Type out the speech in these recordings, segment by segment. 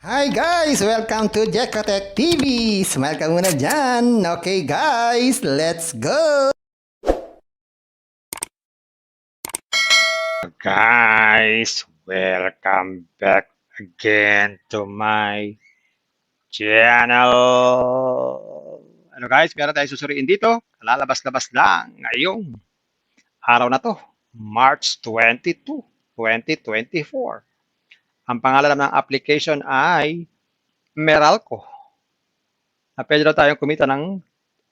Hi guys! Welcome to Jekotech TV! Smile ka muna dyan! Okay guys, let's go! Guys, welcome back again to my channel. Ano guys, meron tayong susuriin dito. Lalabas-labas lang ngayong araw na to, March 22, 2024. Ang pangalan ng application ay Meralco. Na pwede daw tayong kumita ng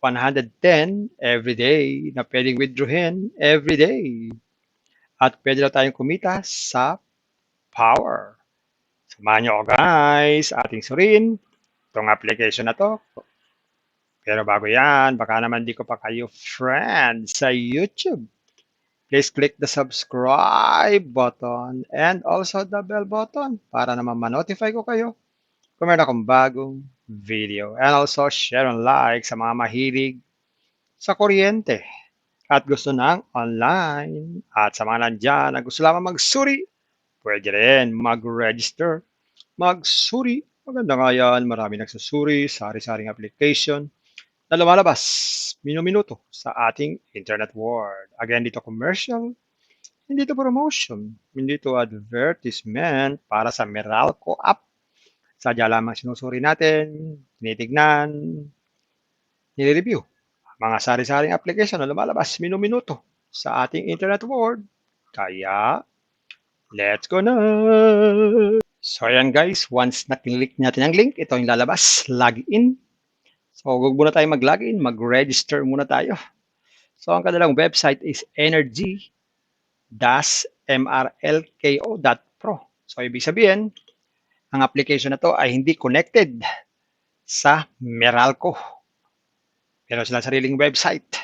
110 every day na pwedeng withdrawin every day. At pwede daw tayong kumita sa power. Samahan nyo ako guys, ating surin itong application na to. Pero bago yan, baka naman di ko pa kayo friend sa YouTube. Please click the subscribe button and also the bell button para naman ma-notify ko kayo kung meron akong bagong video. And also share and like sa mga mahilig sa kuryente at gusto ng online. At sa mga nandyan na gusto lamang magsuri, pwede rin mag-register, magsuri. Maganda nga yan, marami nagsusuri, sari-saring application na lumalabas minuminuto sa ating internet world. Again, dito commercial, hindi to promotion, hindi to advertisement para sa Meralco app. Sadya lamang sinusuri natin, tinitignan, nire-review mga sari-saring application na lumalabas minuminuto sa ating internet world. Kaya, let's go na! So ayan guys, once na-click natin ang link, ito yung lalabas, login. So huwag muna tayo mag-login, mag-register muna tayo. So ang kanilang website is energy-mrlko.pro. So ibig sabihin, ang application na to ay hindi connected sa Meralco. Meron silang sariling website.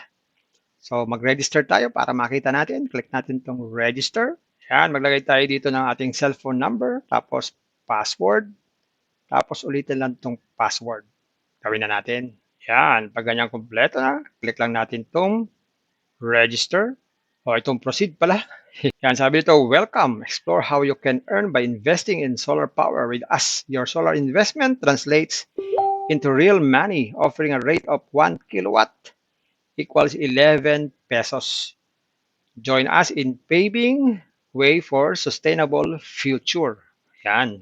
So mag-register tayo para makita natin. Click natin itong register. Yan, maglagay tayo dito ng ating cellphone number, tapos password, tapos ulitin lang itong password. Gawin na natin. Yan, pag ganyan kompleto na, click lang natin itong register o itong proceed pala. Yan, sabi dito, welcome. Explore how you can earn by investing in solar power with us. Your solar investment translates into real money, offering a rate of 1 kilowatt equals 11 pesos. Join us in paving way for sustainable future. Yan.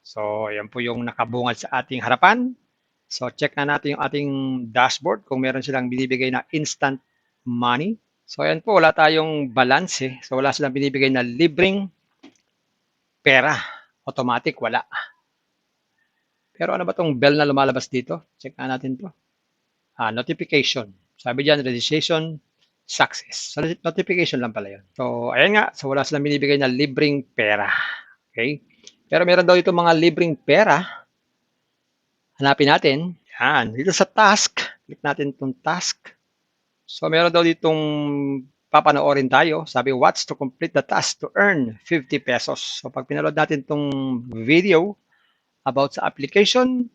So, yan po yung nakabungad sa ating harapan. So, check na natin yung ating dashboard kung meron silang binibigay na instant money. So, ayan po, wala tayong balance eh. So, wala silang binibigay na libreng pera. Automatic, wala. Pero ano ba tong bell na lumalabas dito? Check na natin to. Notification. Sabi dyan, registration success. So, notification lang pala yun. So, ayan nga. So, wala silang binibigay na libreng pera. Okay? Pero meron daw dito mga libreng pera. Hanapin natin. Yan. Dito sa task. Click natin itong task. So, meron daw ditong papanoorin tayo. Sabi, watch to complete the task to earn 50 pesos. So, pag pinanood natin itong video about sa application,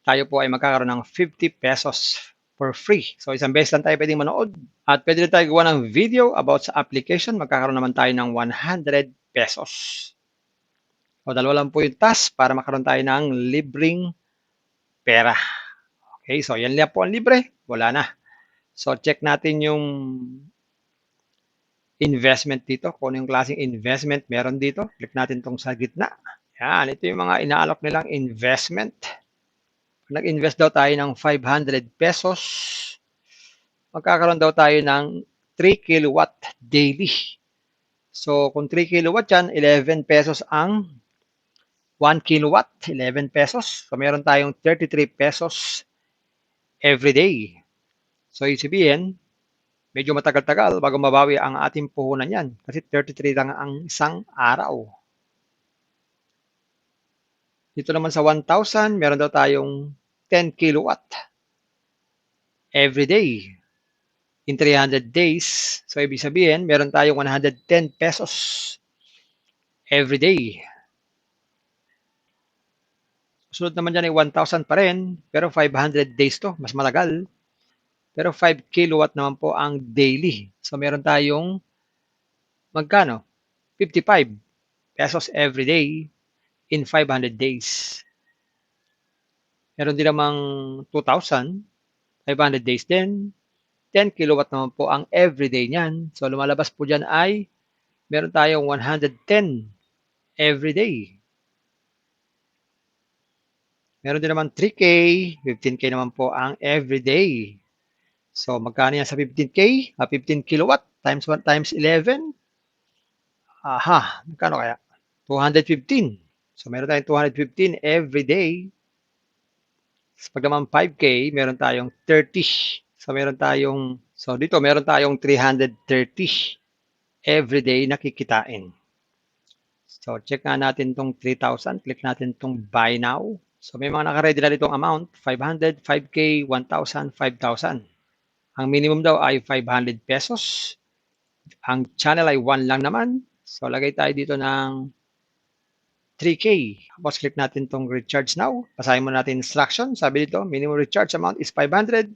tayo po ay magkakaroon ng 50 pesos for free. So, isang beses lang tayo pwedeng manood. At pwede rin tayo gawa ng video about sa application. Magkakaroon naman tayo ng 100 pesos. So, dalawa lang po yung task para makaroon tayo ng libreng pera. Okay, so yan lang po ang libre. Wala na. So, check natin yung investment dito. Kung ano yung klaseng investment meron dito. Click natin itong sa gitna. Yan, ito yung mga inaalok nilang investment. Nag-invest daw tayo ng 500 pesos, magkakaroon daw tayo ng 3 kilowatt daily. So, kung 3 kilowatt yan, 11 pesos ang 1 kilowatt, 11 pesos. So, meron tayong 33 pesos every day. So, ibig sabihin, medyo matagal-tagal bago mabawi ang ating puhunan yan. Kasi 33 lang ang isang araw. Dito naman sa 1,000, meron daw tayong 10 kilowatt every day. In 300 days, so ibig sabihin, meron tayong 110 pesos every day. Sunod naman dyan ay 1,000 pa rin, pero 500 days to, mas matagal. Pero 5 kilowatt naman po ang daily. So meron tayong magkano? 55 pesos every day. in 500 days. Meron din namang 2,000, 500 days din. 10 kilowatt naman po ang everyday niyan. So lumalabas po dyan ay meron tayong 110 everyday. Meron din naman 3K, 15K naman po ang everyday. So magkano yan sa 15K? 15 kilowatt times 1 times 11. Aha, magkano kaya? 215. So meron tayong 215 everyday. Pag naman 5K, meron tayong 30. So dito meron tayong 330 everyday na kikitain. So check nga natin tong 3,000, click natin tong buy now. So may mga naka-ready na ditong amount, 500, 5K, 1,000, 5,000. Ang minimum daw ay 500 pesos. Ang channel ay 1 lang naman. So lagay tayo dito ng 3K. Tapos click natin tong recharge now. Basahin mo natin instruction. Sabi dito, minimum recharge amount is 500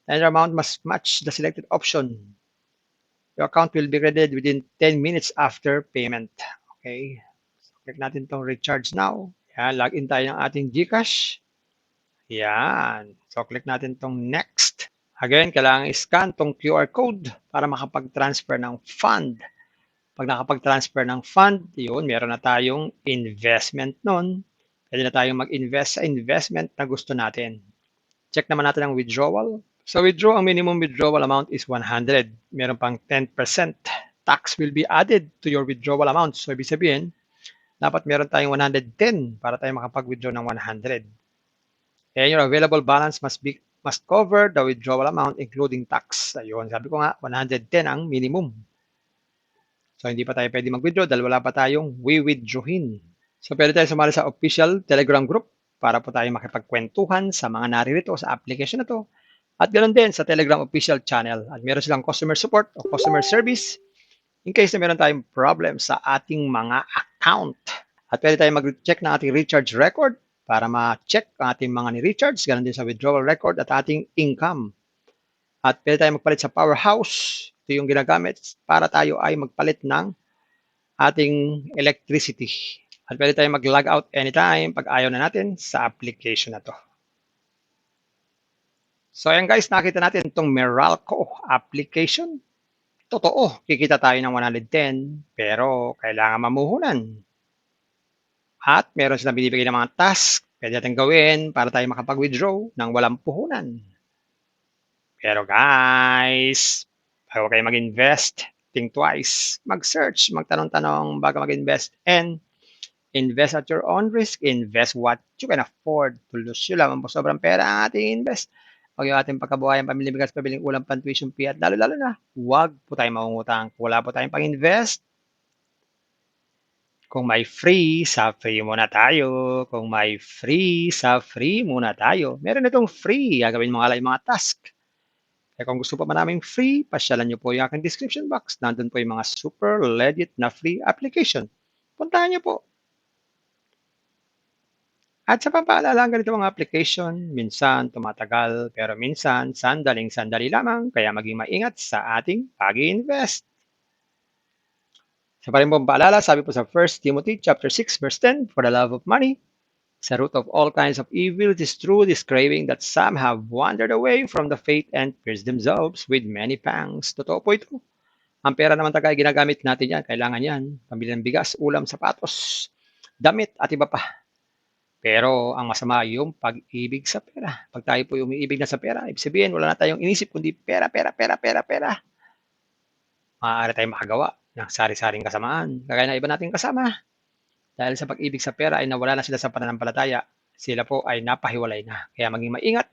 and your amount must match the selected option. Your account will be credited within 10 minutes after payment. Okay. So, click natin tong recharge now. Yan, login tayo ng ating GCash. Yan. So click natin tong next. Again, kailangan i-scan tong QR code para makapag-transfer ng fund. Pag nakapag-transfer ng fund, yun, meron na tayong investment nun. Pwede na tayong mag-invest sa investment na gusto natin. Check naman natin ang withdrawal. So withdraw, ang minimum withdrawal amount is 100. Meron pang 10% tax will be added to your withdrawal amount. So ibig sabihin, dapat meron tayong 110 para tayo makapag-withdraw ng 100. And your available balance must cover the withdrawal amount including tax. Ayun, sabi ko nga, 110 ang minimum. So, hindi pa tayo pwede mag-withdraw dahil wala pa tayong withdrawin. So, pwede tayo sumali sa official Telegram group para po tayo makipagkwentuhan sa mga naririto sa application na to. At ganoon din sa Telegram official channel. At meron silang customer support o customer service in case na meron tayong problem sa ating mga account. At pwede tayo mag-check ng ating recharge record para ma-check ang ating mga ni-recharge. Ganoon din sa withdrawal record at ating income. At pwede tayo magpalit sa powerhouse. Ito yung ginagamit para tayo ay magpalit ng ating electricity. At pwede tayo mag-log out anytime pag ayaw na natin sa application na to. So ayan guys, nakita natin itong Meralco application. Totoo, kikita tayo ng 110 pero kailangan mamuhunan. At meron silang binibigay ng mga task pwede natin gawin para tayo makapag-withdraw ng walang puhunan. Pero guys, bago kayo mag-invest, think twice. Mag-search, magtanong-tanong bago mag-invest. And invest at your own risk. Invest what you can afford. Tulos yun lamang po sobrang pera ang ating invest. Huwag yung ating pagkabuhayan, pamilya bigas, pabiling ulam, pan-tuition fee, at lalo-lalo na, huwag po tayo mangungutang. Wala po tayong pang-invest. Kung may free, sa free muna tayo. Kung may free, sa free muna tayo. Meron itong free. Gagawin mo nga lang yung mga task. Kaya kung gusto pa maraming free, pasyalan nyo po yung aking description box. Nandun po yung mga super legit na free application. Puntahan nyo po. At sa pampaalala, ang ganito mga application, minsan tumatagal, pero minsan sandaling-sandali lamang, kaya maging maingat sa ating pag-invest. Sa pa rin pong paalala, sabi po sa 1 Timothy chapter 6 verse 10, for the love of money, sa root of all kinds of evil, it is through this craving that some have wandered away from the faith and pierced themselves with many pangs. Totoo po ito. Ang pera naman tayo ginagamit natin yan. Kailangan yan. Pambili ng bigas, ulam, sapatos, damit, at iba pa. Pero ang masama yung pag-ibig sa pera. Pag tayo po yung umiibig na sa pera, ibig sabihin, wala na tayong inisip kundi pera, pera, pera, pera, pera. Maaari tayong makagawa ng sari-saring kasamaan. Kagaya na iba nating kasama. Dahil sa pag-ibig sa pera ay nawala na sila sa pananampalataya, sila po ay napahiwalay na. Kaya maging maingat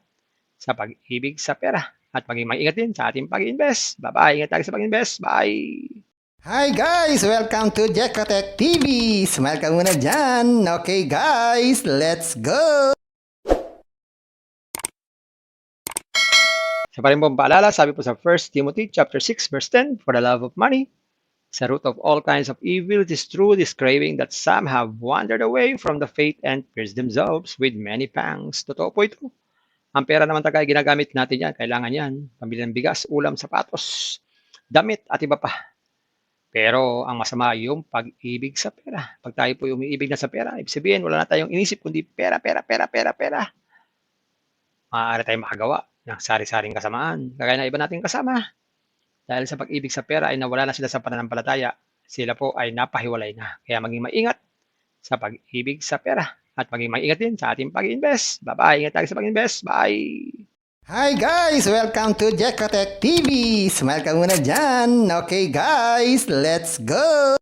sa pag-ibig sa pera at maging maingat din sa ating pag-invest. Bye-bye. Ingat tayo sa pag-invest. Bye! Hi guys! Welcome to Jekatech TV! Smile ka muna dyan! Okay guys, let's go! Sa pa rin pong paalala, sabi po sa 1 Timothy chapter 6 verse 10, for the love of money, sa root of all kinds of evil, it is through this craving that some have wandered away from the faith and pierced themselves with many pangs. Totoo po ito. Ang pera naman tayo ginagamit natin yan. Kailangan yan. Pambili ng bigas, ulam, sapatos, damit, at iba pa. Pero ang masama yung pag-ibig sa pera. Pag tayo po umiibig na sa pera, ibig sabihin wala na tayong inisip kundi pera, pera, pera, pera, pera. Maaari tayong makagawa ng sari-saring kasamaan. Kagaya ng iba nating kasama. Dahil sa pag-ibig sa pera ay nawala na sila sa pananampalataya. Sila po ay napahiwalay na. Kaya maging maingat sa pag-ibig sa pera. At maging maingat din sa ating pag-invest. Bye-bye. Ingat tayo sa pag-invest. Bye! Hi guys! Welcome to Jekatech TV! Smile ka muna dyan! Okay guys, let's go!